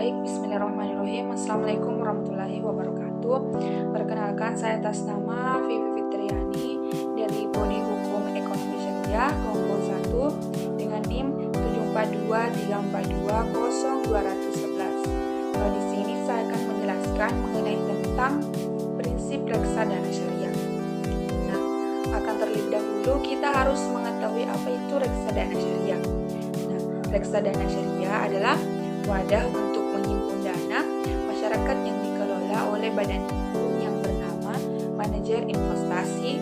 Baik, bismillahirrahmanirrahim. Assalamualaikum warahmatullahi wabarakatuh. Perkenalkan, saya atas nama Vivi Fitriani dari Prodi Hukum Ekonomi Syariah kelompok 1 dengan NIM 74234200211. Di sini saya akan menjelaskan mengenai tentang prinsip reksadana syariah. Nah, akan terlebih dahulu kita harus mengetahui apa itu reksadana syariah. Nah, reksadana syariah adalah wadah untuk menghimpun dana masyarakat yang dikelola oleh badan hukum yang bernama manajer investasi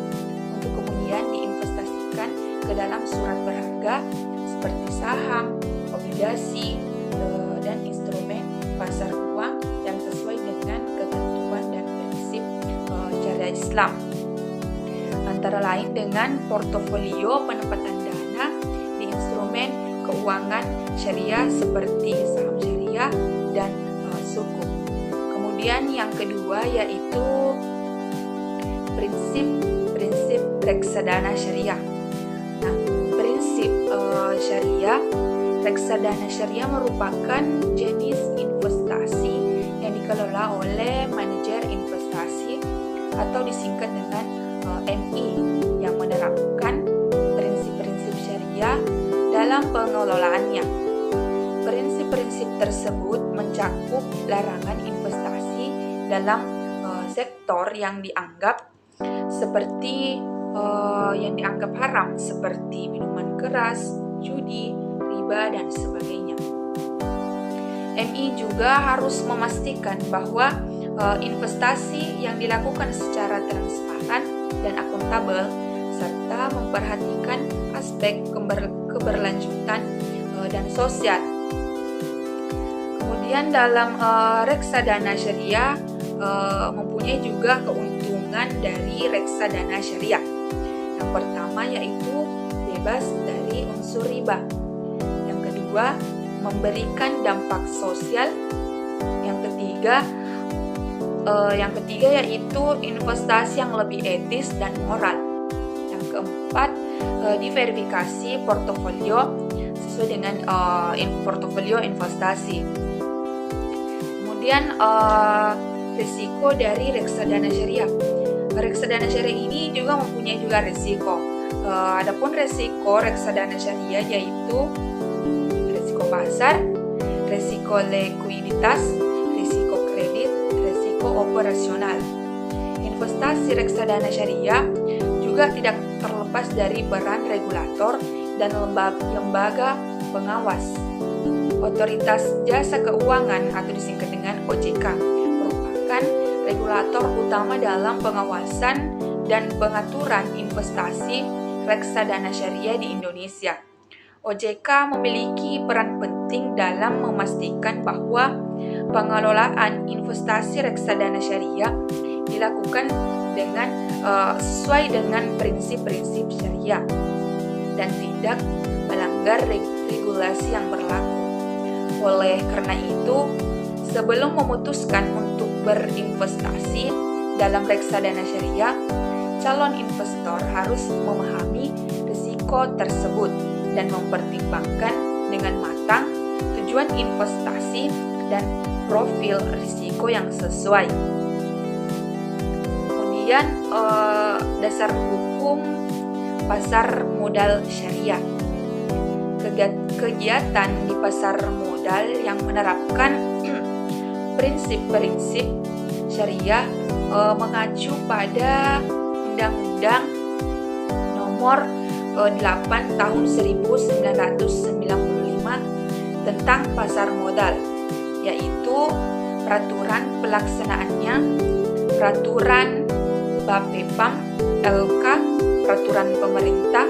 untuk kemudian diinvestasikan ke dalam surat berharga seperti saham, obligasi, dan instrumen pasar uang yang sesuai dengan ketentuan dan prinsip syariah Islam. Antara lain dengan portofolio penempatan dana di instrumen keuangan syariah seperti saham syariah dan sukuk. Kemudian yang kedua yaitu prinsip reksadana syariah. Nah, prinsip syariah reksadana syariah merupakan jenis investasi yang dikelola oleh manajer investasi atau disingkat dengan MI yang menerapkan prinsip-prinsip syariah dalam pengelolaannya. Prinsip-prinsip tersebut mencakup larangan investasi dalam sektor yang dianggap haram seperti minuman keras, judi, riba, dan sebagainya. MI juga harus memastikan bahwa investasi yang dilakukan secara transparan dan akuntabel serta memperhatikan aspek keberlanjutan dan sosial. Kemudian dalam reksadana syariah mempunyai juga keuntungan dari reksadana syariah. Yang pertama yaitu bebas dari unsur riba. Yang kedua, memberikan dampak sosial. Yang ketiga yaitu investasi yang lebih etis dan moral. Yang keempat, diverifikasi portofolio sesuai dengan portofolio investasi. Kemudian risiko dari reksadana syariah. Reksadana syariah ini juga mempunyai risiko. Adapun risiko reksadana syariah yaitu risiko pasar, risiko likuiditas, risiko kredit, risiko operasional. Investasi reksadana syariah juga tidak terlepas dari peran regulator dan lembaga pengawas. Otoritas Jasa Keuangan atau disingkat dengan OJK merupakan regulator utama dalam pengawasan dan pengaturan investasi reksadana syariah di Indonesia. OJK memiliki peran penting dalam memastikan bahwa pengelolaan investasi reksadana syariah dilakukan dengan sesuai dengan prinsip-prinsip syariah dan tidak melanggar regulasi yang berlaku. Oleh karena itu, sebelum memutuskan untuk berinvestasi dalam reksadana syariah, calon investor harus memahami risiko tersebut dan mempertimbangkan dengan matang tujuan investasi dan profil risiko yang sesuai. Kemudian dasar hukum pasar modal syariah. Kegiatan di pasar modal yang menerapkan prinsip-prinsip syariah mengacu pada Undang-Undang Nomor 8 Tahun 1995 tentang pasar modal, yaitu peraturan pelaksanaannya, peraturan Bapepam LK, peraturan pemerintah,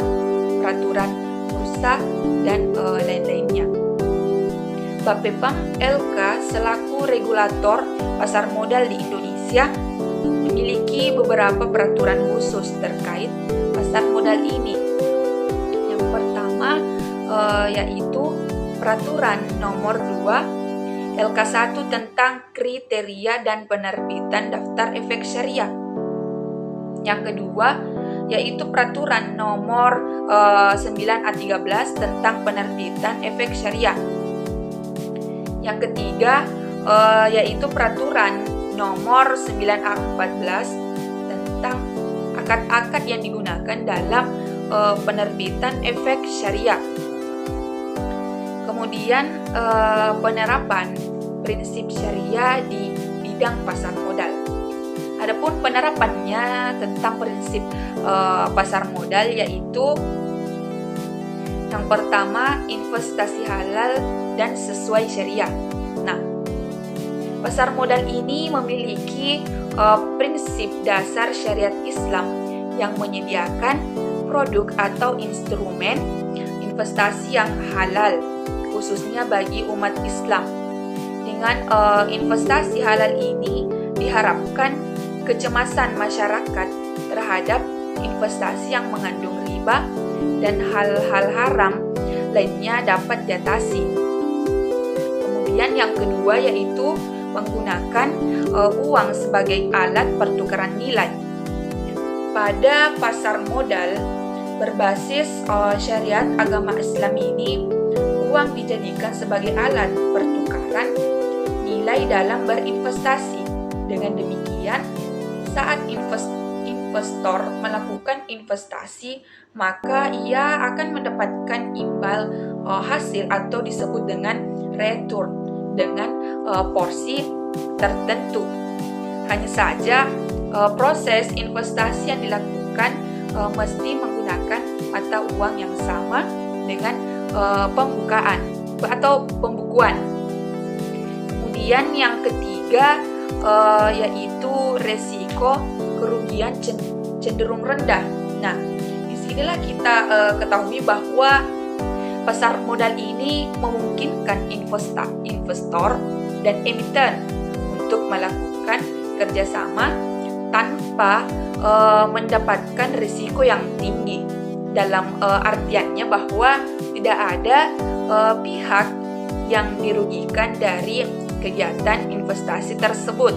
peraturan bursa, dan lain-lainnya. Bapepam LK selaku regulator pasar modal di Indonesia memiliki beberapa peraturan khusus terkait pasar modal ini. Yang pertama yaitu peraturan nomor 2 LK1 tentang kriteria dan penerbitan daftar efek syariah. Yang kedua yaitu peraturan nomor 9A13 tentang penerbitan efek syariah. Yang ketiga, yaitu peraturan nomor 9A14 tentang akad-akad yang digunakan dalam penerbitan efek syariah. Kemudian penerapan prinsip syariah di bidang pasar modal. Adapun penerapannya tentang prinsip pasar modal yaitu yang pertama, investasi halal dan sesuai syariah. Nah, pasar modal ini memiliki prinsip dasar syariat Islam yang menyediakan produk atau instrumen investasi yang halal, khususnya bagi umat Islam. Dengan investasi halal ini diharapkan kecemasan masyarakat terhadap investasi yang mengandung riba dan hal-hal haram lainnya dapat diatasi. Kemudian yang kedua yaitu menggunakan uang sebagai alat pertukaran nilai. Pada pasar modal berbasis syariat agama Islam ini, uang dijadikan sebagai alat pertukaran nilai dalam berinvestasi. Dengan demikian, saat investor melakukan investasi, maka ia akan mendapatkan imbal hasil atau disebut dengan return dengan porsi tertentu. Hanya saja proses investasi yang dilakukan mesti menggunakan mata uang yang sama dengan pembukuan. Kemudian yang ketiga yaitu resiko kerugian cenderung rendah. Nah, disinilah kita ketahui bahwa pasar modal ini memungkinkan investor dan emiten untuk melakukan kerjasama tanpa mendapatkan risiko yang tinggi. Dalam artiannya bahwa tidak ada pihak yang dirugikan dari kegiatan investasi tersebut.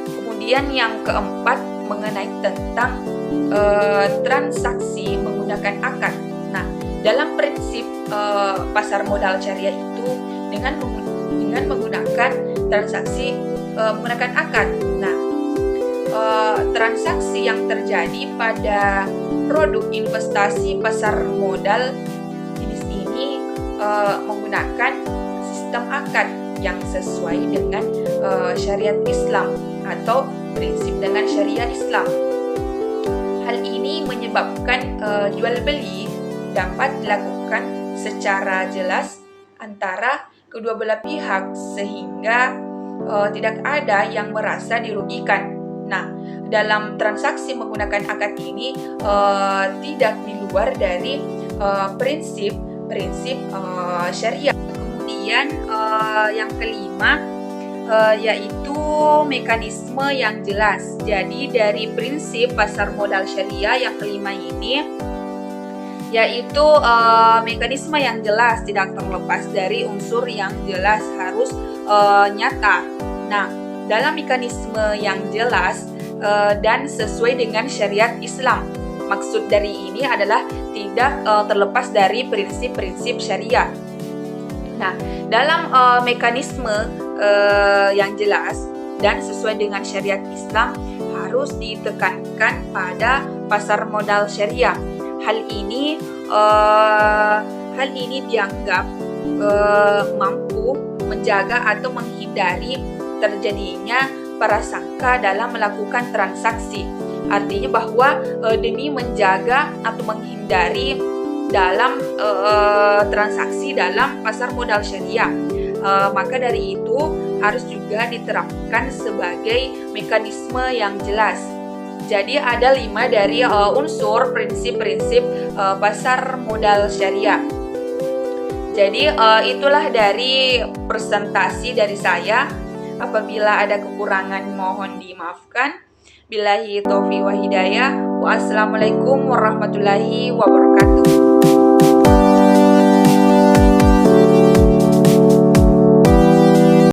Kemudian yang keempat mengenai tentang transaksi menggunakan akad. Nah, dalam prinsip pasar modal syariah itu dengan menggunakan transaksi menggunakan akad. Nah, transaksi yang terjadi pada produk investasi pasar modal jenis ini menggunakan sistem akad yang sesuai dengan syariat Islam atau prinsip dengan syariah Islam. Hal ini menyebabkan jual beli dapat dilakukan secara jelas antara kedua belah pihak sehingga tidak ada yang merasa dirugikan. Nah, dalam transaksi menggunakan akad ini tidak di luar dari prinsip syariah. Kemudian yang kelima yaitu mekanisme yang jelas. Jadi dari prinsip pasar modal syariah yang kelima ini yaitu mekanisme yang jelas, tidak terlepas dari unsur yang jelas, harus nyata. Nah, dalam mekanisme yang jelas dan sesuai dengan syariat Islam. Maksud dari ini adalah tidak terlepas dari prinsip-prinsip syariah. Nah, dalam mekanisme yang jelas dan sesuai dengan syariat Islam harus ditekankan pada pasar modal syariah. Hal ini dianggap mampu menjaga atau menghindari terjadinya prasangka dalam melakukan transaksi. Artinya bahwa demi menjaga atau menghindari dalam transaksi dalam pasar modal syariah, maka dari itu harus juga diterapkan sebagai mekanisme yang jelas. Jadi ada 5 dari unsur prinsip-prinsip pasar modal syariah. Jadi itulah dari presentasi dari saya. Apabila ada kekurangan mohon dimaafkan. Billahi taufiq wa hidayah. Wassalamualaikum warahmatullahi wabarakatuh.